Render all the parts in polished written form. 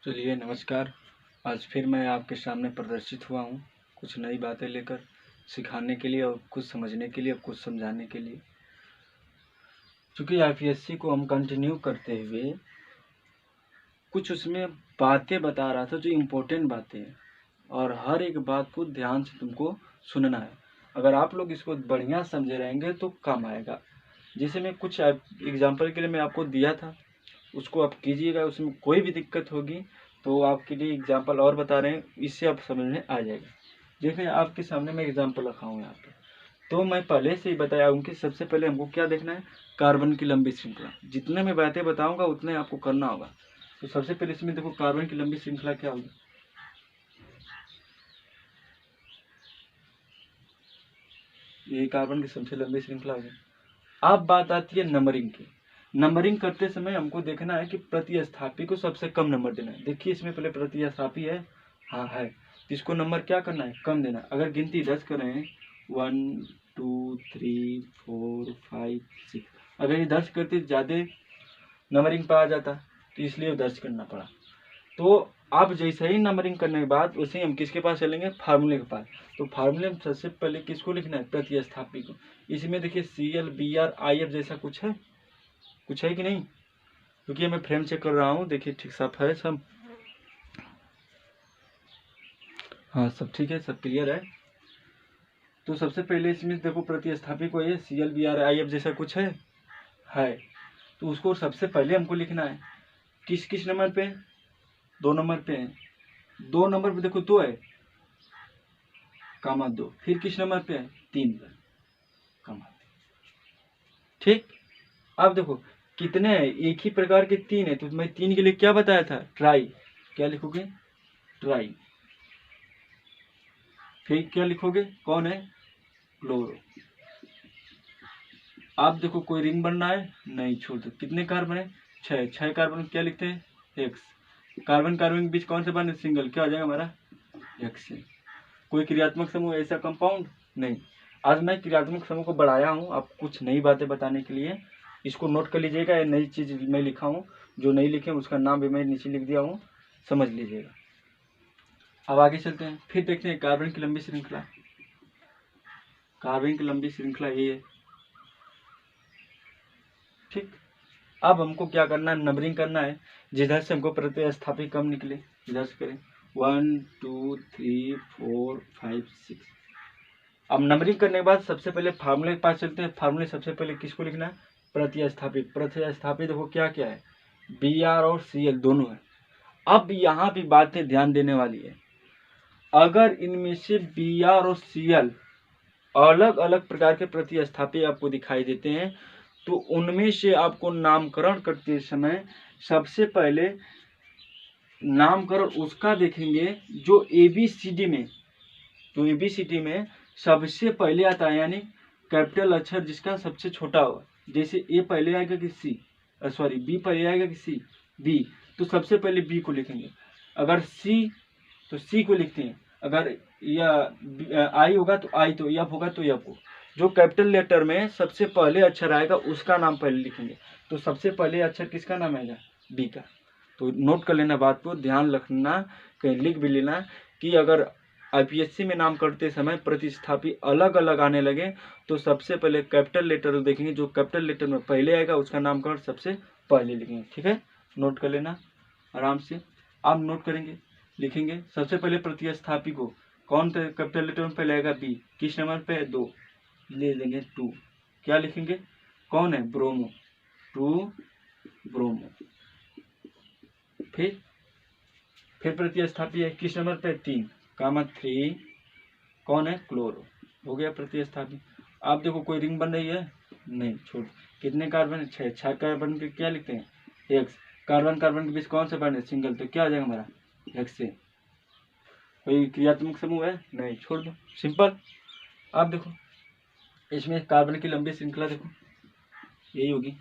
चलिए नमस्कार। आज फिर मैं आपके सामने प्रदर्शित हुआ हूँ कुछ नई बातें लेकर, सिखाने के लिए और कुछ समझने के लिए और कुछ समझाने के लिए। चूँकि आईपीएससी को हम कंटिन्यू करते हुए कुछ उसमें बातें बता रहा था जो इम्पोर्टेंट बातें हैं, और हर एक बात को ध्यान से तुमको सुनना है। अगर आप लोग इसको बढ़िया समझे रहेंगे तो काम आएगा। जैसे मैं कुछ एग्जाम्पल के लिए मैं आपको दिया था, उसको आप कीजिएगा। उसमें कोई भी दिक्कत होगी तो आपके लिए एग्जाम्पल और बता रहे हैं, इससे आप समझ में आ जाएगा। देखिए आपके सामने मैं एग्जाम्पल रखा हूँ यहाँ पे, तो मैं पहले से ही बताया हूँ कि सबसे पहले हमको क्या देखना है, कार्बन की लंबी श्रृंखला। जितने मैं बातें बताऊँगा उतने आपको करना होगा। तो सबसे पहले इसमें देखो कार्बन की लंबी श्रृंखला क्या होगी। ये कार्बन की सबसे लंबी श्रृंखला होगी। अब बात आती है नंबरिंग की। नंबरिंग करते समय हमको देखना है कि प्रतिस्थापी को सबसे कम नंबर देना है। देखिए इसमें पहले प्रतिस्थापी है, हाँ है, तो इसको नंबर क्या करना है, कम देना। अगर गिनती 10 करें 1 2 3 4 5 6, अगर ये 10 करते ज़्यादा नंबरिंग पे आ जाता, तो इसलिए 10 करना पड़ा। तो अब जैसे ही नंबरिंग करने के बाद उसे ही हम किसके पास चलेंगे, फार्मूले के पास। तो फार्मूले में सबसे पहले किसको लिखना है, प्रतिस्थापी को। इसमें देखिए CL BR IF जैसा कुछ है कि नहीं, क्योंकि मैं फ्रेम चेक कर रहा हूँ। देखिए ठीक साफ है सब, हाँ सब ठीक है, सब क्लियर है। तो सबसे पहले इसमें देखो प्रतिस्थापी को ये CL BR IF जैसा कुछ है। तो उसको सबसे पहले हमको लिखना है। किस किस नंबर पे, 2 नंबर पे है। 2 नंबर पे देखो 2 है, कामा 2। फिर किस नंबर पे है, 3 पर, कामा। ठीक, अब देखो कितने हैं, एक ही प्रकार के 3 है, तो मैं 3 के लिए क्या बताया था, ट्राई। क्या लिखोगे, ट्राई। फिर क्या लिखोगे, कौन है, क्लोरो। आप देखो कोई रिंग बनना है, नहीं छोड़ दो। कितने कार्बन है, 6 कार्बन क्या लिखते हैं, एक्स। कार्बन कार्बन के बीच कौन से बने, सिंगल, क्या हो जाएगा हमारा, एक्स। कोई क्रियात्मक समूह ऐसा कंपाउंड नहीं। आज मैं क्रियात्मक समूह को बढ़ाया हूँ आप कुछ नई बातें बताने के लिए। इसको नोट कर लीजिएगा, ये नई चीज़ मैं लिखा हूँ। जो नहीं लिखे उसका नाम भी मैं नीचे लिख दिया हूँ, समझ लीजिएगा। अब आगे चलते हैं, फिर देखते हैं कार्बन की लंबी श्रृंखला। कार्बन की लंबी श्रृंखला ये है, ठीक। अब हमको क्या करना है, नंबरिंग करना है। जिधर से हमको प्रतिस्थापी कम निकले इधर से करें, 1 2 3 4 5 6। अब नंबरिंग करने के बाद सबसे पहले फार्मूले के पास चलते हैं। फार्मूले सबसे पहले किसको लिखना है, प्रतिस्थापित। प्रतिस्थापित देखो क्या क्या है, BR और CL दोनों है। अब यहाँ भी बातें ध्यान देने वाली है। अगर इनमें से BR और CL अलग अलग प्रकार के प्रतिस्थापी आपको दिखाई देते हैं, तो उनमें से आपको नामकरण करते समय सबसे पहले नामकरण उसका देखेंगे जो ABCD में, तो ABCD में सबसे पहले आता है, यानी कैपिटल अक्षर जिसका सबसे छोटा हो। जैसे A पहले आएगा कि C, सॉरी B पहले आएगा कि C, B, तो सबसे पहले B को लिखेंगे। अगर C तो C को लिखते हैं। अगर या I होगा तो I, तो F होगा तो F को। जो कैपिटल लेटर में सबसे पहले अक्षर आएगा उसका नाम पहले लिखेंगे। तो सबसे पहले अक्षर किसका नाम आएगा, B का। तो नोट कर लेना बात को, ध्यान रखना, कहीं लिख भी लेना कि अगर आईपीएससी में नाम करते समय प्रतिस्थापी अलग अलग आने लगे तो सबसे पहले कैपिटल लेटर देखेंगे। जो कैपिटल लेटर में पहले आएगा उसका नामकरण सबसे पहले लिखेंगे, ठीक है। नोट कर लेना आराम से। आप नोट करेंगे, लिखेंगे सबसे पहले प्रतिस्थापी को, कौन कैपिटल लेटर में पहले आएगा, बी। किस नंबर पे, 2, ले लेंगे 2। क्या लिखेंगे, कौन है, ब्रोमो, 2 ब्रोमो। फिर प्रतिस्थापी है किस नंबर पे, 3, कामा 3, कौन है, क्लोरो। हो गया प्रतिस्थापी। आप देखो कोई रिंग बन रही है, नहीं छोड़। कितने कार्बन, 6 कार्बन के क्या लिखते हैं, एक्स। कार्बन कार्बन के बीच कौन सा बॉन्ड है, सिंगल, तो क्या आ जाएगा हमारा, एक्स से। कोई क्रियात्मक समूह है, नहीं, छोड़ दो, सिंपल। आप देखो इसमें कार्बन की लंबी श्रृंखला देखो यही होगी।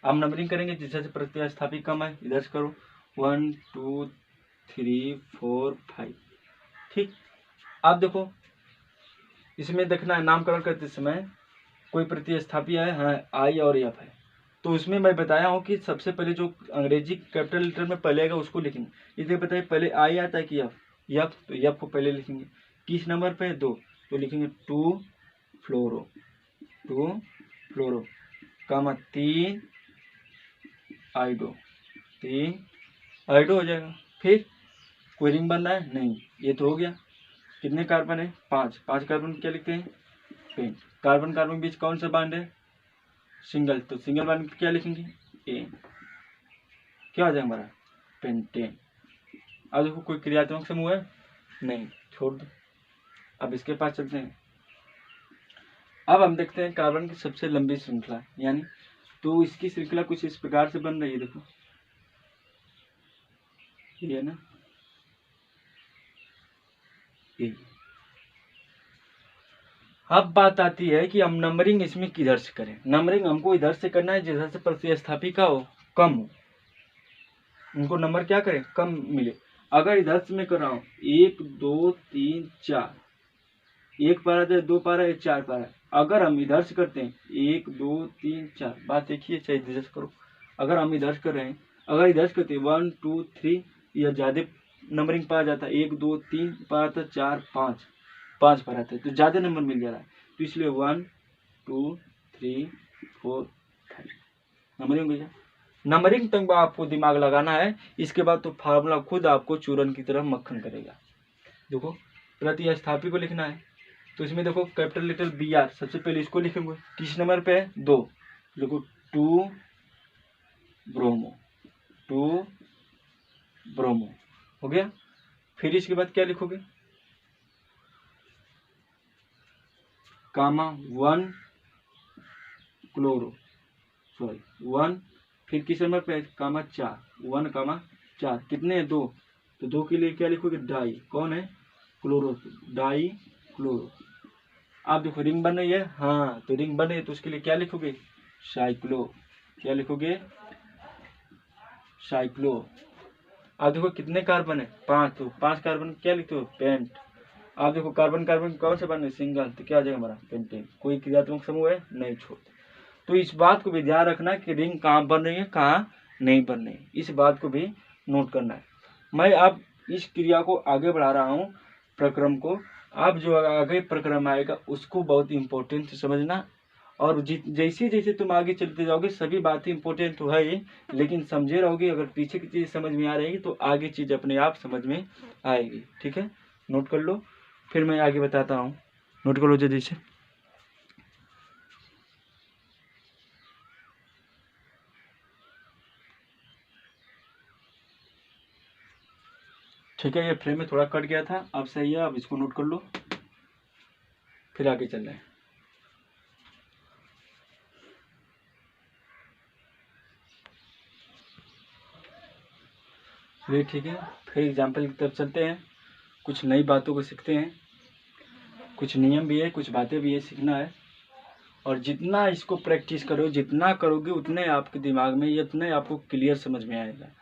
आप नंबरिंग करेंगे जिससे प्रतिस्थापी कम है, इधर से करो 1 2 3 4 5, ठीक। आप देखो इसमें देखना है नामकरण करते समय कोई प्रतिस्थापी है, हाँ, I और F है। तो उसमें मैं बताया हूँ कि सबसे पहले जो अंग्रेजी कैपिटल लेटर में पहले आएगा उसको लिखेंगे। इसे बताइए पहले आई आता है कि एफ, एफ तो एफ को पहले लिखेंगे। किस नंबर पे? 2, तो लिखेंगे 2 फ्लोरो, 2 फ्लोरो, कामा 3 आइडो, 3 आइडो हो जाएगा। फिर कोई रिंग बन रहा है? नहीं, ये तो हो गया। कितने कार्बन है? 5, 5 कार्बन क्या लिखते हैं? पेन। कार्बन कार्बन के बीच कौन सा बॉन्ड है? सिंगल, तो सिंगल बॉन्ड क्या लिखेंगे? ए। क्या हो जाएगा हमारा? पेंटेन। अब देखो कोई क्रियात्मक समूह है? नहीं, छोड़ दो। अब इसके पास चलते हैं। अब हम देखते हैं कार्बन की सबसे लंबी श्रृंखला, यानी तो इसकी श्रृंखला कुछ इस प्रकार से बन रही है, देखो ये है ना, ये। अब बात आती है कि हम नंबरिंग इसमें किधर से करें। नंबरिंग हमको इधर से करना है जिधर से प्रतिस्थापी का हो कम हो, उनको नंबर क्या करें? कम मिले। अगर इधर से मैं कर रहा हूँ 1 2 3 4, 1 पारा है, 2 पारा है, 4 पारा है। अगर हम इधर से करते हैं 1 2 3 4, बात देखिए, चाहे इधर से करो। अगर हम इधर से कर रहे हैं, अगर इधर से करते हैं 1 2 3, या ज्यादा नंबरिंग पाया जाता है, 1 2 3 पारा था, 4 5, 5 पारा था, तो ज्यादा नंबर मिल जा रहा है। तो इसलिए 1 2 3 4 5 नंबरिंग मिल जाए। नंबरिंग तक आपको दिमाग लगाना है, इसके बाद तो फार्मूला खुद आपको चूरन की तरह मक्खन करेगा। देखो प्रतिस्थापी को लिखना है, तो इसमें देखो कैपिटल लेटर बी आर, सबसे पहले इसको लिखेंगे। किस नंबर पे है? 2, देखो 2 ब्रोमो, 2 ब्रोमो हो गया। फिर इसके बाद क्या लिखोगे? कामा 1 क्लोरो, सॉरी 1, फिर किस नंबर पे? कामा 4, 1 कामा 4, कितने हैं? 2, तो 2 के लिए क्या लिखोगे? डाई, कौन है? Chloro, die chloro. आप देखो रिंग बन रही है, हाँ, तो रिंग बन रही है तो उसके लिए क्या लिखोगे? साइक्लो, क्या लिखोगे? साइक्लो। आप देखो कितने कार्बन है? 5, तो 5 कार्बन क्या लिखते हो? पेंट। आप देखो कार्बन कार्बन कौन से बने? सिंगल, तो क्या आ जाएगा हमारा? पेंटेन। कोई क्रियात्मक समूह है? नहीं, छोड़। तो इस बात को भी ध्यान रखना कि रिंग कहाँ बन रही है, कहाँ नहीं बन रही है, इस बात को भी नोट करना है। मैं अब इस क्रिया को आगे बढ़ा रहा हूँ, प्रक्रम को। आप जो आगे प्रक्रम आएगा उसको बहुत इंपॉर्टेंट से समझना, और जैसे जैसे तुम आगे चलते जाओगे सभी बातें इंपॉर्टेंट तो है ही, लेकिन समझे रहोगे। अगर पीछे की चीज़ समझ में आ रहेगी तो आगे चीज़ अपने आप समझ में आएगी। ठीक है, नोट कर लो, फिर मैं आगे बताता हूँ। नोट कर लो जल्दी से। ठीक है, ये फ्रेम में थोड़ा कट गया था, अब सही है। अब इसको नोट कर लो, फिर आगे चल रहे हैं। चलिए ठीक है, फिर एग्जाम्पल की तरफ चलते हैं। कुछ नई बातों को सीखते हैं, कुछ नियम भी है, कुछ बातें भी है, सीखना है। और जितना इसको प्रैक्टिस करो, जितना करोगे उतने आपके दिमाग में, ये उतने आपको क्लियर समझ में आएगा।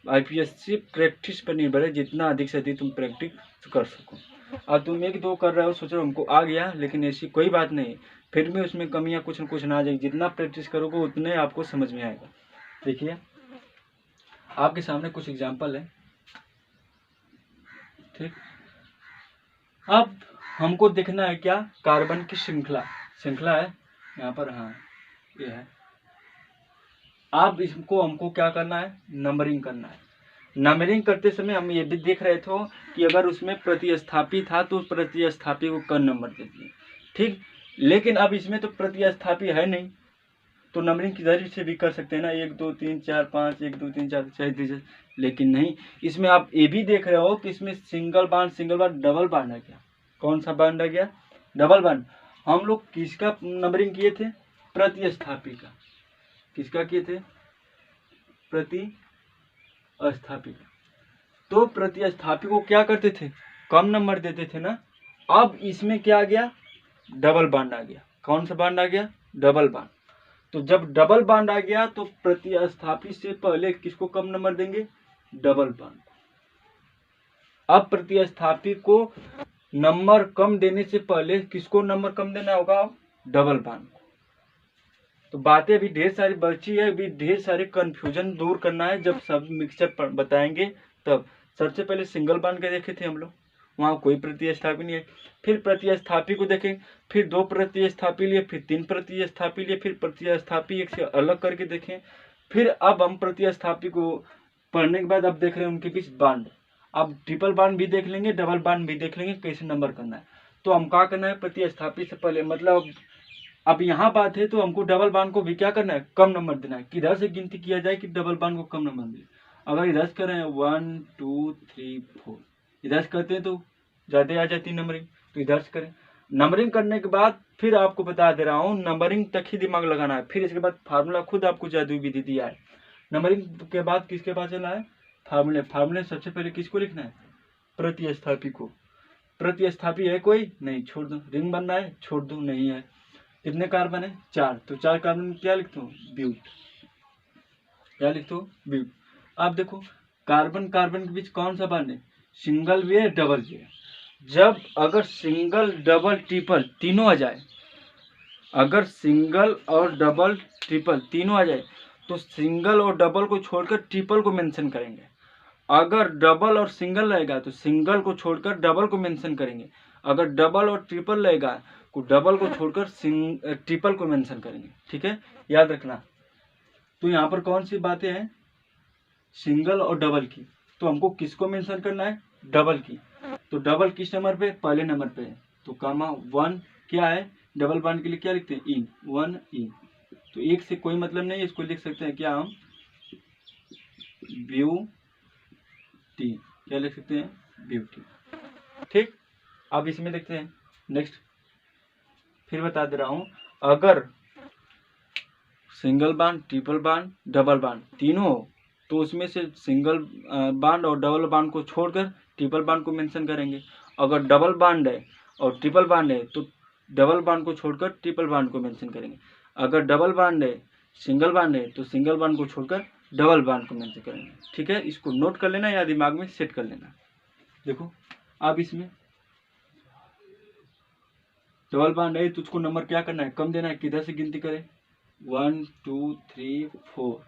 आईपीएससी प्रैक्टिस पर निर्भर है, जितना अधिक से अधिक तुम प्रैक्टिस कर सको। और तुम 1 2 कर रहे हो, सोच रहे हो हमको आ गया, लेकिन ऐसी कोई बात नहीं, फिर भी उसमें कमियां कुछ न कुछ ना आ जाएगी। जितना प्रैक्टिस करोगे उतने आपको समझ में आएगा। देखिए आपके सामने कुछ एग्जाम्पल है, ठीक। अब हमको देखना है क्या? कार्बन की श्रृंखला, श्रृंखला है यहाँ पर, हाँ ये है। अब इसको हमको क्या करना है? नंबरिंग करना है। नंबरिंग करते समय हम ये भी देख रहे थे कि अगर उसमें प्रतिस्थापी था तो प्रतिस्थापी को कम नंबर देते हैं, ठीक। लेकिन अब इसमें तो प्रतिस्थापी है नहीं, तो नंबरिंग किधर से भी कर सकते हैं ना, 1 2 3 4 5, 1 2 3 4 6, लेकिन नहीं। इसमें आप ये भी देख रहे हो कि इसमें सिंगल बॉन्ड डबल बॉन्ड है क्या? कौन सा बॉन्ड है क्या? Double bond. हम लोग किसका नंबरिंग किए थे? प्रतिस्थापी का। किसका किए थे? प्रतिस्थापी का। तो प्रतिस्थापी को क्या करते थे? कम नंबर देते थे ना। अब इसमें क्या आ गया? डबल बॉन्ड आ गया। कौन सा बॉन्ड आ गया? Double bond. तो जब डबल बॉन्ड आ गया तो प्रतिस्थापी से पहले किसको कम नंबर देंगे? Double bond. अब प्रतिस्थापी को नंबर कम देने से पहले किसको नंबर कम देना होगा? Double bond. तो बातें अभी ढेर सारी बची है, अभी ढेर सारे कंफ्यूजन दूर करना है। जब सब मिक्सचर बताएंगे तब। सबसे पहले सिंगल बांड का देखे थे हम लोग, वहाँ कोई प्रतिस्थापी नहीं है। फिर प्रतिस्थापी को देखें, फिर 2 प्रतिस्थापी लिए, फिर 3 प्रतिस्थापी लिए, फिर प्रतिस्थापी एक से अलग करके देखें। फिर अब हम प्रतिस्थापी को पढ़ने के बाद अब देख रहे हैं उनके बीच बांड। अब ट्रिपल बांड भी देख लेंगे, डबल बांड भी देख लेंगे, कैसे नंबर करना है। तो हम क्या करना है, प्रतिस्थापी से पहले मतलब अब यहाँ बात है तो हमको डबल बांड को भी क्या करना है, कम नंबर देना है। किधर से गिनती किया जाए कि डबल बांड को कम नंबर मिले। अगर इधर से करें 1 2 3 4, इधर से करते हैं तो ज़्यादा आ जाती है नंबरिंग, तो इधर से करें। नंबरिंग करने के बाद फिर आपको बता दे रहा हूँ, नंबरिंग तक ही दिमाग लगाना है। फिर इसके बाद फार्मूला खुद आपको जादुई विधि दिया है। नंबरिंग के बाद किसके पास चला है, फार्मूले। फार्मूले सबसे पहले किसको लिखना है, प्रतिस्थापी को। प्रतिस्थापी है कोई, नहीं, छोड़ दो। रिंग बनना है, छोड़ दो, नहीं है। कितने कार्बन है, 4, तो 4 कार्बन में क्या लिखता हूँ, ब्यूट। क्या लिखता हूँ, ब्यूट। आप देखो कार्बन कार्बन के बीच कौन सा बॉन्ड है, सिंगल भी है, डबल भी है। जब अगर सिंगल डबल ट्रिपल तीनों आ जाए, अगर सिंगल और डबल ट्रिपल तीनों आ जाए तो सिंगल और डबल को छोड़कर ट्रिपल को मेंशन करेंगे। अगर डबल और सिंगल रहेगा तो सिंगल को छोड़कर डबल को मेंशन करेंगे। अगर डबल और ट्रिपल रहेगा तो डबल को छोड़कर ट्रिपल को मेंशन करेंगे। ठीक है, याद रखना। तो यहाँ पर कौन सी बातें हैं, सिंगल और डबल की। तो हमको किसको मेंशन करना है, डबल की। तो डबल किस नंबर पे, पहले नंबर पे है। तो कामा 1 क्या है, डबल बांड के लिए क्या लिखते हैं, इन 1 इन। तो एक से कोई मतलब नहीं है, इसको लिख सकते हैं क्या हम, ब्यूटी। क्या लिख सकते हैं, ब्यूटी। ठीक, अब इसमें देखते हैं नेक्स्ट। फिर बता दे रहा हूं, अगर single bond, triple bond, double bond तीनों हो तो उसमें से सिंगल बांड और डबल बांड को छोड़कर ट्रिपल बांड को मेंशन करेंगे। अगर डबल बांड है और ट्रिपल बांड है तो डबल बांड को छोड़कर ट्रिपल बांड को मेंशन करेंगे। अगर डबल बांड है, सिंगल बांड है तो सिंगल बांड को छोड़कर डबल बांड को मेंशन करेंगे। ठीक है, इसको नोट कर लेना या दिमाग में सेट कर लेना। देखो अब इसमें डबल बांड है तो उसको नंबर क्या करना है, कम देना है। किधर से गिनती करें, 1 2 3 4।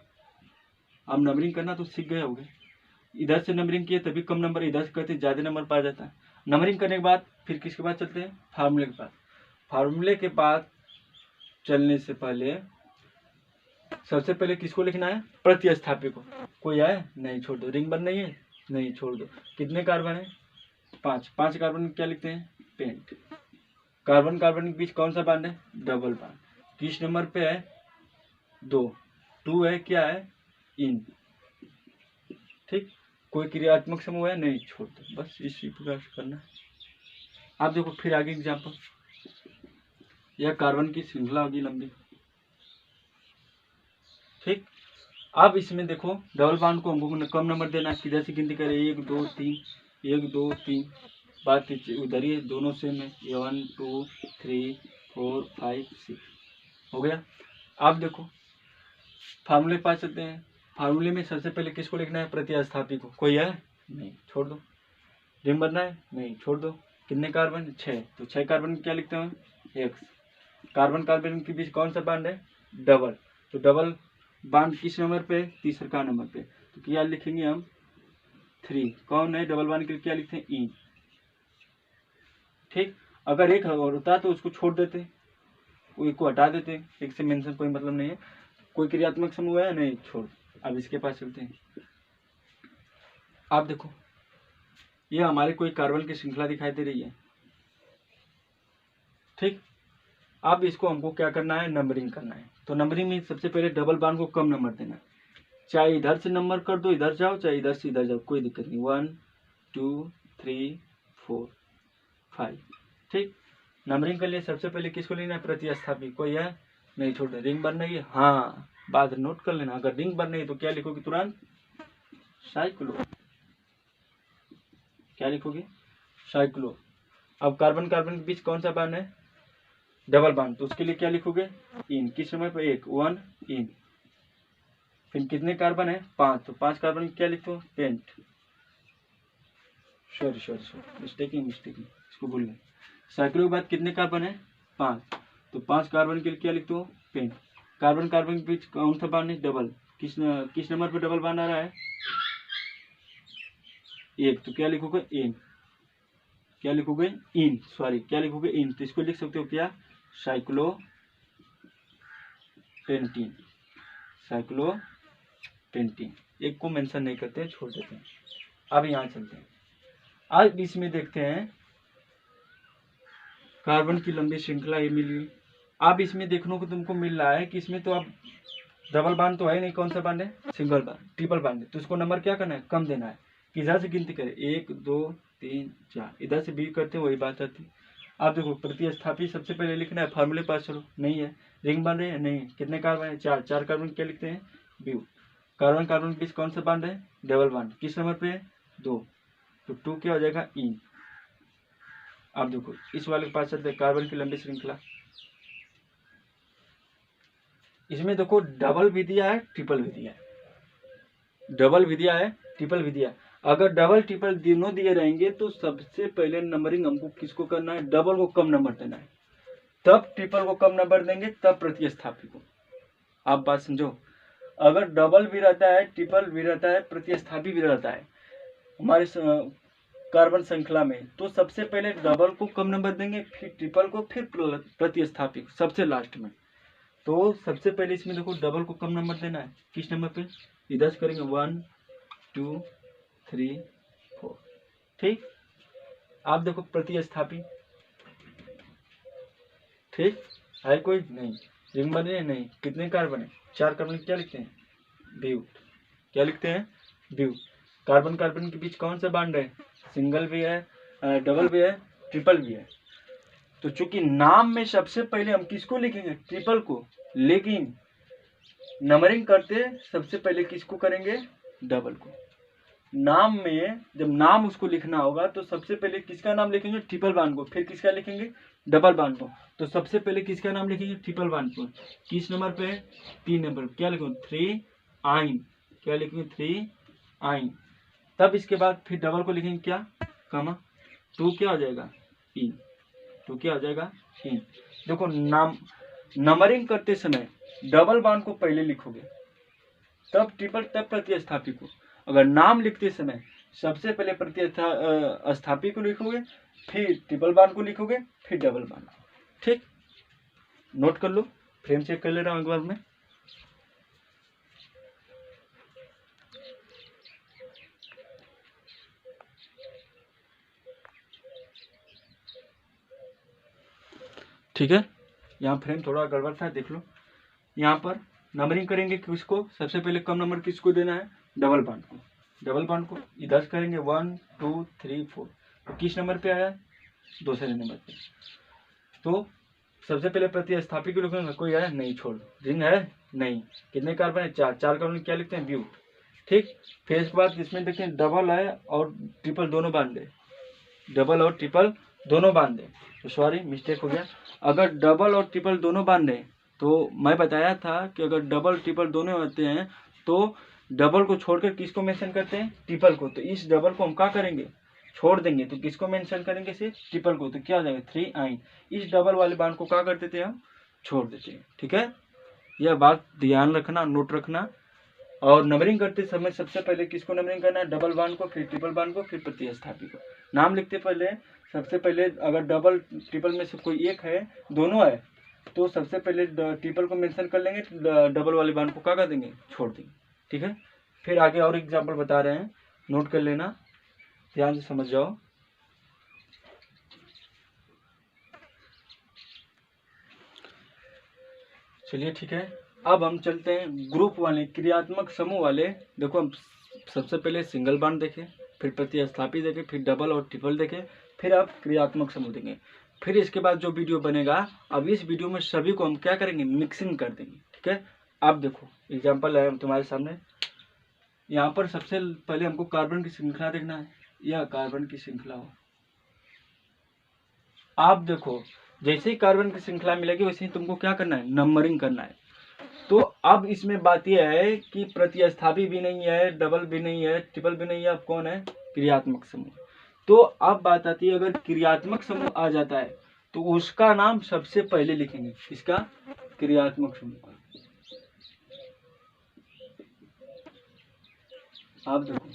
अब नंबरिंग करना तो सीख गए होगे। इधर से नंबरिंग किए तभी कम नंबर, इधर से करते ज़्यादा नंबर पा जाता है। नंबरिंग करने के बाद फिर किसके पास चलते हैं, फार्मूले के पास। फार्मूले के पास चलने से पहले सबसे पहले किसको लिखना है, प्रतिस्थापी को। कोई है, नहीं, छोड़ दो। रिंग बन नहीं है, नहीं, छोड़ दो। कितने कार्बन है, 5। 5 कार्बन में क्या लिखते हैं, पेंट। कार्बन कार्बन के बीच कौन सा बांड है, डबल बांड। किस नंबर पे है, 2। 2 है, क्या है, इन। ठीक, कोई क्रियात्मक समूह है, नहीं, छोड़ दो। बस इसी प्रकार से करना है। आप देखो फिर आगे एग्जाम्पल, यह कार्बन की श्रृंखला होगी लंबी। ठीक, अब इसमें देखो डबल बांड को हमको कम नंबर देना है। किधर से गिनती करें, 1 2 3, 1 2 3। बात उधर ही दोनों सेम है, 1 2 3 4 5 6 हो गया। आप देखो फार्मूले पास चलते हैं। फार्मूले में सबसे पहले किसको लिखना है, प्रतिस्थापी को। कोई है, नहीं, छोड़ दो। रिंग बनना है, नहीं, छोड़ दो। कितने कार्बन, 6। तो 6 कार्बन क्या लिखते हैं, एक्स। कार्बन कार्बन के बीच कौन सा बांड है, डबल। तो डबल बांड किस नंबर पे, तीसरा नंबर पे। तो क्या लिखेंगे हम, 3। कौन है, डबल बांड के लिए क्या लिखते हैं, ई। ठीक, अगर एक और होता तो उसको छोड़ देते, एक को हटा देते। एक से मेंशन कोई मतलब नहीं है। कोई क्रियात्मक समूह है, नहीं, छोड़। अब इसके पास चलते हैं। आप देखो ये हमारे कोई कार्बन की श्रृंखला दिखाई दे रही है। ठीक, अब इसको हमको क्या करना है, नंबरिंग करना है। तो नंबरिंग में सबसे पहले डबल बांड को कम नंबर देना है। चाहे इधर से नंबर कर दो, इधर जाओ, चाहे इधर से इधर जाओ, कोई दिक्कत नहीं। 1 2 3 4 5। ठीक, नंबरिंग के लिए सबसे पहले किसको लेना है, प्रतिस्थापी। कोई है, नहीं, छोड़ दे। रिंग बन रही है, हाँ, बात नोट कर लेना। अगर रिंग बन रही है तो क्या लिखोगे, तुरंत साइक्लो। क्या लिखोगे, साइक्लो। अब कार्बन कार्बन के बीच कौन सा बांड है, डबल बांड। तो उसके लिए क्या लिखोगे, इन। किस समय पर, 1 इन। फिर कितने कार्बन है, 5। तो 5 कार्बन क्या लिखो, पेंट। सॉरी मिस्टेकिंग, इसको भूल गए। साइक्लो के बाद कितने कार्बन है, 5। तो 5 कार्बन के लिए क्या लिखते हो, पेंट। कार्बन कार्बन के बीच कौन सा बॉन्ड है? डबल। किस नंबर पे डबल बॉन्ड आ रहा है? 1। तो क्या लिखोगे? इन। क्या लिखोगे? इन, सॉरी क्या लिखोगे? इन। तो इसको लिख सकते हो क्या? साइक्लोपेंटीन। साइक्लोपेंटीन। एक को मेंशन नहीं करते, छोड़ देते हैं। अब यहाँ चलते हैं। आज इसमें देखते हैं कार्बन की लंबी श्रृंखला ये मिल गई। अब इसमें देखने को तुमको मिल रहा है कि इसमें तो अब डबल बांड तो है नहीं, कौन सा बांड है? सिंगल बांड, ट्रिपल बांड है। तो इसको नंबर क्या करना है? कम देना है। किधर से गिनती करें? 1 2 3 4, इधर से भी करते हैं, वही बात आती है। आप देखो प्रतिस्थापी सबसे पहले लिखना है, फार्मूले पास चलो। नहीं है। रिंग बन रही है? नहीं। कितने कार्बन है? 4। 4 कार्बन क्या लिखते हैं? ब्यू। कार्बन कार्बन के बीच कौन सा बांड है? Double bond. किस नंबर पे है? 2। तो 2 क्या हो जाएगा? इन। आप देखो इस वाले के पास चलते हैं, कार्बन की लंबी श्रृंखला। इसमें देखो डबल भी दिया है, ट्रिपल भी दिया है। डबल भी दिया है, ट्रिपल भी दिया है। अगर डबल ट्रिपल दोनों दिए रहेंगे तो सबसे पहले नंबरिंग हमको किसको करना है? डबल को कम नंबर देना है, तब ट्रिपल को कम नंबर देंगे, तब प्रतिस्थापी को। आप बात समझो। अगर डबल भी रहता है, ट्रिपल भी रहता है, प्रतिस्थापी भी रहता है हमारे कार्बन श्रृंखला में, तो सबसे पहले डबल को कम नंबर देंगे, फिर ट्रिपल को, फिर प्रतिस्थापी को सबसे लास्ट में। तो सबसे पहले इसमें देखो डबल को कम नंबर देना है। किस नंबर पे? इधर से करेंगे 1 2 3 4। ठीक। आप देखो प्रतिस्थापी। ठीक है? कोई नहीं। रिंग बने? नहीं। कितने कार्बन है? 4 कार्बन। क्या लिखते हैं? ब्यू। क्या लिखते हैं? ब्यू। कार्बन कार्बन के बीच कौन सा बॉन्ड है? सिंगल भी है, डबल भी है, ट्रिपल भी है। तो चूंकि नाम में सबसे पहले हम किसको लिखेंगे? ट्रिपल को। लेकिन नंबरिंग करते सबसे पहले किसको करेंगे? डबल को। नाम में जब नाम उसको लिखना होगा तो सबसे पहले किसका नाम लिखेंगे? ट्रिपल बांड को। फिर किसका लिखेंगे? डबल बांड को। तो सबसे पहले किसका नाम लिखेंगे? ट्रिपल बांड को। किस नंबर पे? 3 नंबर। क्या लिखेंगे? 3 आइन। क्या लिखेंगे? 3 आइन। तब इसके बाद फिर डबल को लिखेंगे क्या? कमा। तो क्या हो जाएगा? इन। तो क्या हो जाएगा? इन। देखो नाम नंबरिंग करते समय डबल बांड को पहले लिखोगे, तब ट्रिपल, तब प्रतिस्थापी को। अगर नाम लिखते समय सबसे पहले प्रतिस्थापी को लिखोगे, फिर ट्रिपल बांड को लिखोगे, फिर डबल बांड। ठीक, नोट कर लो। फ्रेम चेक कर ले रहा हूं एक बार में। ठीक है, यहाँ फ्रेम थोड़ा गड़बड़ था, देख लो। यहाँ पर नंबरिंग करेंगे किसको? सबसे पहले कम नंबर किसको देना है? डबल बांड को। डबल बांड को इधर करेंगे 1 2 3 4। तो किस नंबर पे आया? दूसरे नंबर पे। तो सबसे पहले प्रतिस्थापी को लिखेंगे। कोई है? नहीं। छोड़ दो। रिंग है? नहीं। कितने कार्बन है? 4। 4 कार्बन क्या लिखते हैं? ब्यू। ठीक। फिर इसके बाद इसमें देखते हैं डबल है और ट्रिपल दोनों बांध दे। डबल और ट्रिपल दोनों बांध दे। तो सॉरी मिस्टेक हो गया। अगर डबल और ट्रिपल दोनों बांध दे तो मैं बताया था कि अगर डबल ट्रिपल दोनों होते हैं तो डबल को छोड़कर किसको मेंशन करते हैं? ट्रिपल को। तो इस डबल को हम क्या करेंगे? छोड़ देंगे। तो किसको मेंशन करेंगे? सिर्फ ट्रिपल को। तो क्या हो जाएगा? 3 आइन। इस डबल वाले बांड को क्या कर देते हैं? हम छोड़ देते हैं। ठीक है, यह बात ध्यान रखना, नोट रखना। और नंबरिंग करते समय सबसे पहले किसको नंबरिंग करना है? डबल बांड को, फिर ट्रिपल बांड को, फिर प्रतिस्थापी को। नाम लिखते पहले सबसे पहले अगर डबल ट्रिपल में से कोई एक है, दोनों है, तो सबसे पहले ट्रिपल को मेंशन कर लेंगे, डबल वाले बांड को क्या कर देंगे? छोड़ देंगे। ठीक है, फिर आगे और एग्जाम्पल बता रहे हैं, नोट कर लेना, ध्यान से समझ जाओ। चलिए ठीक है, अब हम चलते हैं ग्रुप वाले, क्रियात्मक समूह वाले। देखो हम सबसे पहले सिंगल बांड देखें, फिर प्रतिस्थापी देखें, फिर डबल और ट्रिपल देखें, फिर आप क्रियात्मक समूह देंगे। फिर इसके बाद जो वीडियो बनेगा, अब इस वीडियो में सभी को हम क्या करेंगे? मिक्सिंग कर देंगे। ठीक है, आप देखो एग्जाम्पल है तुम्हारे सामने। यहाँ पर सबसे पहले हमको कार्बन की श्रृंखला देखना है। यह कार्बन की श्रृंखला हो। आप देखो जैसे ही कार्बन की श्रृंखला मिलेगी वैसे ही तुमको क्या करना है? नंबरिंग करना है। तो अब इसमें बात यह है कि प्रतिस्थापी भी नहीं है, डबल भी नहीं है, ट्रिपल भी नहीं है, अब कौन है? क्रियात्मक समूह। तो अब बात आती है, अगर क्रियात्मक समूह आ जाता है तो उसका नाम सबसे पहले लिखेंगे। इसका क्रियात्मक समूह। अब देखो,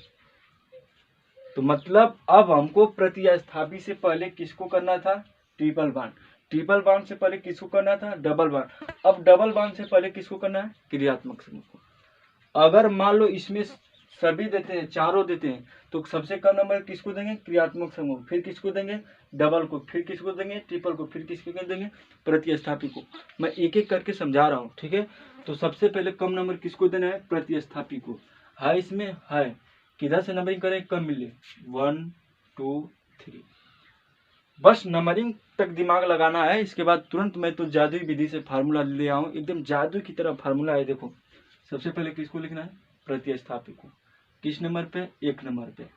तो मतलब अब हमको प्रतिस्थापी से पहले किसको करना था, ट्रिपल बॉन्ड। ट्रिपल बॉन्ड से पहले किसको करना था, डबल बॉन्ड। अब डबल बॉन्ड से पहले किसको करना है, क्रियात्मक समूह को। अगर मान लो इसमें सभी देते हैं, चारों देते हैं, तो सबसे कम नंबर किसको देंगे, क्रियात्मक समूह, फिर किसको देंगे, डबल को, फिर किसको देंगे, ट्रिपल को, फिर किसको देंगे, प्रतिस्थापी को। मैं एक एक करके समझा रहा हूँ, ठीक है। तो सबसे पहले कम नंबर किसको देना है, प्रतिस्थापी को। है इसमें है, किधर से नंबरिंग करें, कम मिले, 1 2 3, बस नंबरिंग तक दिमाग लगाना है। इसके बाद तुरंत मैं तो जादुई विधि से फार्मूला ले आऊँ, एकदम जादू की तरह फार्मूला है। देखो सबसे पहले किसको लिखना है, प्रतिस्थापी को। किस नंबर पे, 1 नंबर पे।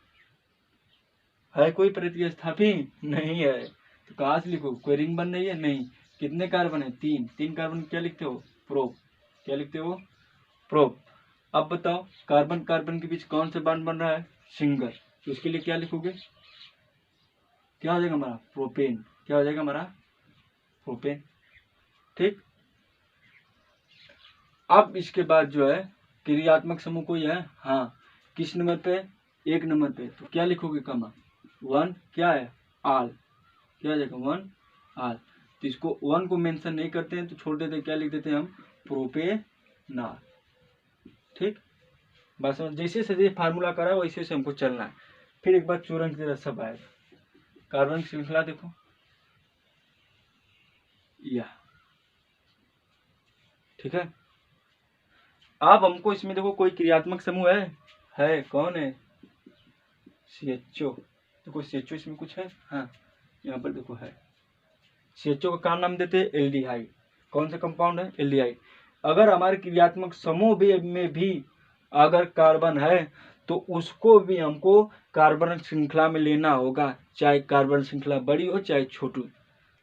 है कोई प्रतिस्थापी, नहीं है, तो कहाँ से लिखो, कोई रिंग बन रही है, नहीं। कितने कार्बन है, 3। 3 कार्बन क्या लिखते हो, प्रोप। क्या लिखते हो, प्रोप। अब बताओ कार्बन कार्बन के बीच कौन सा बॉन्ड बन रहा है, सिंगल, तो इसके लिए क्या लिखोगे, क्या हो जाएगा हमारा, प्रोपेन। क्या हो जाएगा हमारा, प्रोपेन, ठीक। अब इसके बाद जो है क्रियात्मक समूह कोई है, हाँ, किस नंबर पे, 1 नंबर पे, तो क्या लिखोगे, कमा 1, क्या है, आल। क्या हो जाएगा, 1 आल। तो इसको 1 को मेंशन नहीं करते हैं तो छोड़ देते हैं, क्या लिख देते हैं हम, प्रोपेनाल, ठीक। बस जैसे से फार्मूला करा वैसे से हमको चलना है। फिर एक बार चूर्ण की तरह सब आएगा। कार्बन श्रृंखला देखो, यह, ठीक है। अब हमको इसमें देखो कोई क्रियात्मक समूह है कौन है, CHO। देखो CHO इसमें कुछ है, हाँ यहाँ पर देखो है। CHO का क्या नाम देते हैं, एल्डिहाइड। कौन सा कंपाउंड है, एल्डिहाइड। अगर हमारे क्रियात्मक समूह में भी अगर कार्बन है तो उसको भी हमको कार्बन श्रृंखला में लेना होगा, चाहे कार्बन श्रृंखला बड़ी हो चाहे छोटी।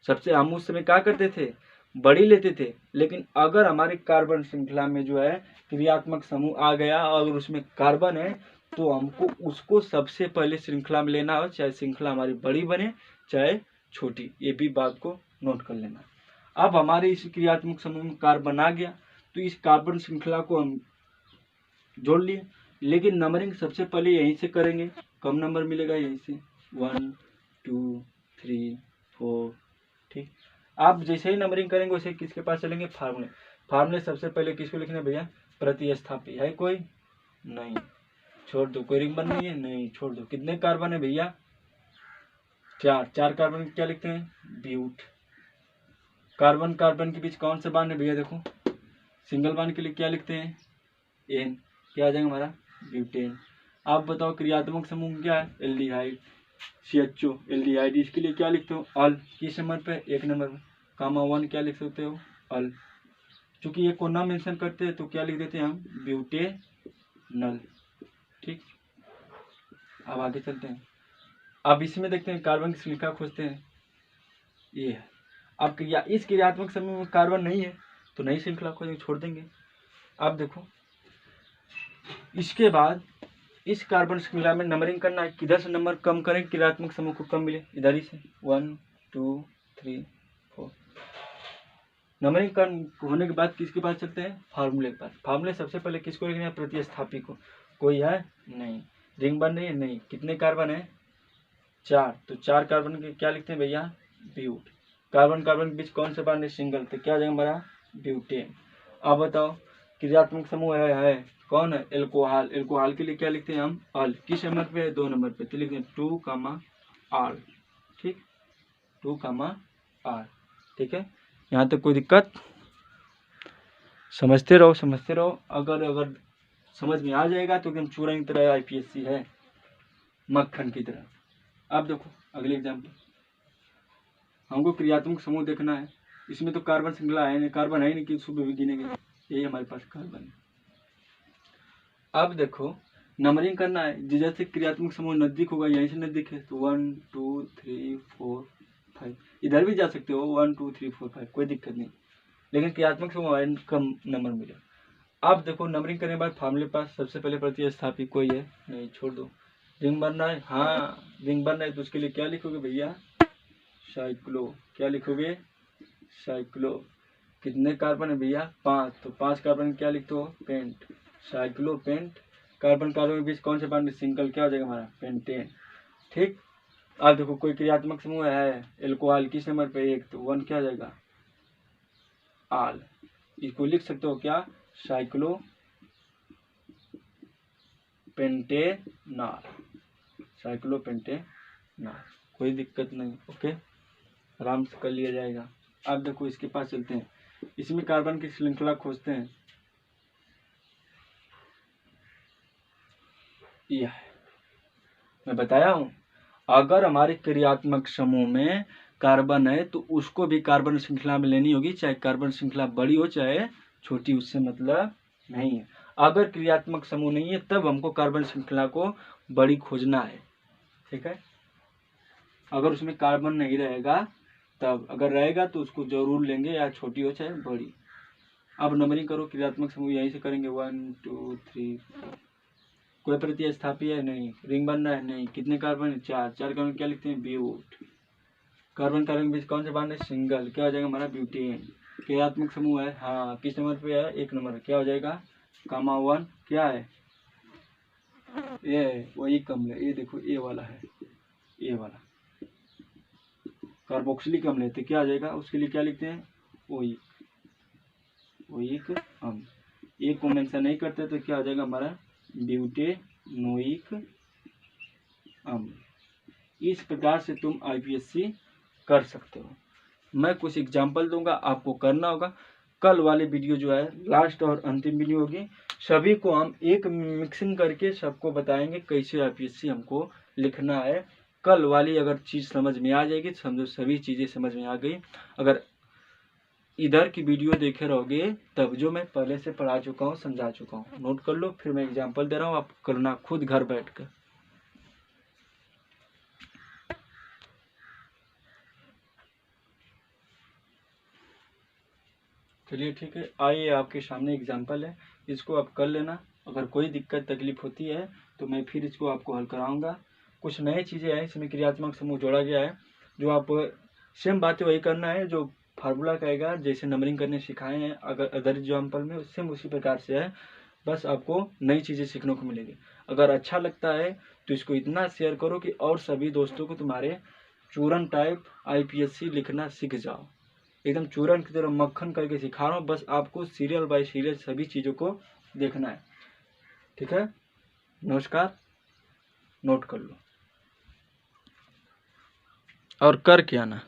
सबसे हम उस समय क्या करते थे, बड़ी लेते थे। लेकिन अगर हमारे कार्बन श्रृंखला में जो है क्रियात्मक समूह आ गया और उसमें कार्बन है तो हमको उसको सबसे पहले श्रृंखला में लेना हो, चाहे श्रृंखला हमारी बड़ी बने चाहे छोटी। ये भी बात को नोट कर लेना। अब हमारे इस क्रियात्मक समूह में कार्बन आ गया तो इस कार्बन श्रृंखला को हम जोड़ लिए, लेकिन नंबरिंग सबसे पहले यहीं से करेंगे, कम नंबर मिलेगा यहीं से, 1 2 3 4, ठीक। आप जैसे ही नंबरिंग करेंगे वैसे किसके पास चलेंगे, फार्मूले। फार्मूले सबसे पहले किसको लिखना भैया, प्रतिस्थापी। है कोई, नहीं, छोड़ दो। कोई रिंग बन रही है, नहीं, छोड़ दो। कितने कार्बन है भैया, 4। 4 कार्बन क्या लिखते हैं, ब्यूट। कार्बन कार्बन के बीच कौन सा बांड है भैया, देखो सिंगल बांड के लिए क्या लिखते हैं, एन। क्या आ जाएगा हमारा, ब्यूटेन। आप बताओ क्रियात्मक समूह क्या है, एल्डिहाइड। CHO एल्डिहाइड, इसके लिए क्या लिखते हो, अल। किस नंबर पे, 1 नंबर पे, कामा 1 क्या लिख सकते हो, अल। चूंकि ये को ना मेंशन करते हैं तो क्या लिख देते हैं हम, ब्यूटेनल, ठीक। अब आगे चलते हैं। अब इसमें देखते हैं कार्बन की श्रृंखला खोजते हैं, ये है। अब इस क्रियात्मक समूह में कार्बन नहीं है तो नई श्रृंखला खोजेंगे, छोड़ देंगे। अब देखो इसके बाद इस कार्बन श्रृंखला में नंबरिंग करना है, किधर से नंबर कम करें, क्रियात्मक समूह को कम मिले, इधर ही से 1 2 3 4। नंबरिंग कर होने के बाद किसके पास चलते हैं, फार्मूले के पास। फार्मूले सबसे पहले किसको लिखना है, प्रतिस्थापी को। कोई है, नहीं। रिंग बन रही है, नहीं। कितने कार्बन है, 4। तो 4 कार्बन के क्या लिखते हैं भैया, ब्यूट। कार्बन कार्बन के बीच कौन सा बॉन्ड है, सिंगल, तो क्या हो जाएगा हमारा, ब्यूटेन। अब बताओ क्रियात्मक समूह है कौन है, एल्कोहल। एल्कोहल के लिए क्या लिखते हैं हम, अल। किस नंबर पे है, 2 नंबर पे, तो लिखते हैं 2 आर, ठीक, 2 आर, ठीक है। यहाँ तक कोई दिक्कत, समझते रहो। अगर समझ में आ जाएगा तो एकदम चूरन की तरह IPSC है, मक्खन की तरह। अब देखो अगले एग्जाम्पल, हमको क्रियात्मक समूह देखना है। इसमें तो कार्बन श्रृंखला है नहीं, कार्बन है नहीं कि सुबह भी गिनेंगे, यही हमारे पास कार्बन है। अब देखो नंबरिंग करना है, जैसे क्रियात्मक समूह नजदीक होगा, यहीं से नजदीक है तो 1 2 3 4 5, इधर भी जा सकते हो 1 2 3 4 5, कोई दिक्कत नहीं। लेकिन क्रियात्मक समूह कम नंबर मिले। अब देखो नंबरिंग करने के बाद फार्मूले पास सबसे पहले प्रतिस्थापी कोई है, नहीं, छोड़ दो। रिंग बनना है, हाँ रिंग बनना है, तो उसके लिए क्या लिखोगे भैया, साइक्लो। क्या लिखोगे, साइक्लो। कितने कार्बन है भैया, 5। तो 5 कार्बन क्या लिखते हो, paint, cyclo paint carbon carbon के बीच कौन से बॉन्ड सिंगल, क्या हो जाएगा हमारा पेंटेन। ठीक, अब देखो कोई क्रियात्मक समूह है एल्कोहल, किस नंबर पे 1, तो 1 क्या हो जाएगा आल। इसको लिख सकते हो क्या, साइक्लो पेंटेनॉल, साइक्लो पेंटेनॉल, कोई दिक्कत नहीं। ओके, आराम से कर लिया जाएगा। अब देखो इसके पास चलते हैं, इसमें कार्बन की श्रृंखला खोजते हैं। यह मैं बताया हूं, अगर हमारे क्रियात्मक समूह में कार्बन है तो उसको भी कार्बन श्रृंखला में लेनी होगी, चाहे कार्बन श्रृंखला बड़ी हो चाहे छोटी, उससे मतलब नहीं है। अगर क्रियात्मक समूह नहीं है तब हमको कार्बन श्रृंखला को बड़ी खोजना है। ठीक है, अगर उसमें कार्बन नहीं रहेगा तब, अगर रहेगा तो उसको जरूर लेंगे, या छोटी हो चाहे बड़ी। अब नंबरिंग करो, क्रियात्मक समूह यहीं से करेंगे 1 2 3 4। कोई प्रतिस्थापी है नहीं, रिंग बन रहा है नहीं, कितने कार्बन है 4, 4 कार्बन क्या लिखते हैं ब्यूट। कार्बन कार्बन के बीच कौन से बॉन्ड है सिंगल, क्या हो जाएगा हमारा ब्यूटेन। क्रियात्मक समूह है, हाँ किस नंबर पे है 1 नंबर, क्या हो जाएगा गामा 1, क्या है ये वही अम्ल है, ये देखो ए वाला है, ए वाला कार्बोक्सिलिक अम्ल है, तो क्या आ जाएगा उसके लिए क्या लिखते हैं ओइक अम्ल। एक को मेंशन नहीं करते तो क्या आ जाएगा हमारा ब्यूटेनोइक अम्ल। इस प्रकार से तुम आईपीएससी कर सकते हो। मैं कुछ एग्जाम्पल दूंगा, आपको करना होगा। कल वाले वीडियो जो है लास्ट और अंतिम वीडियो होगी, सभी को हम एक मिक्सिंग करके सबको बताएंगे कैसे आईपीएससी हमको लिखना है। कल वाली अगर चीज़ समझ में आ जाएगी तो समझो सभी चीज़ें समझ में आ गई। अगर इधर की वीडियो देखे रहोगे तब जो मैं पहले से पढ़ा चुका हूँ समझा चुका हूँ, नोट कर लो, फिर मैं एग्जाम्पल दे रहा हूँ, आप करना खुद घर बैठ कर। चलिए ठीक है, आइए आपके सामने एग्जाम्पल है, इसको आप कर लेना। अगर कोई दिक्कत तकलीफ होती है तो मैं फिर इसको आपको हल कराऊंगा। कुछ नई चीज़ें हैं, इसमें क्रियात्मक समूह जोड़ा गया है, जो आप सेम बातें वही करना है जो फार्मूला कहेगा, जैसे नंबरिंग करने सिखाए हैं अगर अदर एग्जाम्पल में, सेम उसी प्रकार से है, बस आपको नई चीज़ें सीखने को मिलेगी। अगर अच्छा लगता है तो इसको इतना शेयर करो कि और सभी दोस्तों को तुम्हारे चूरन टाइप आईपीएससी लिखना सीख जाओ। एकदम चूरन की तरह मक्खन करके सिखा रहा हूँ, बस आपको सीरियल बाय सीरियल सभी चीज़ों को देखना है। ठीक है, नमस्कार, नोट कर लो और कर के आना।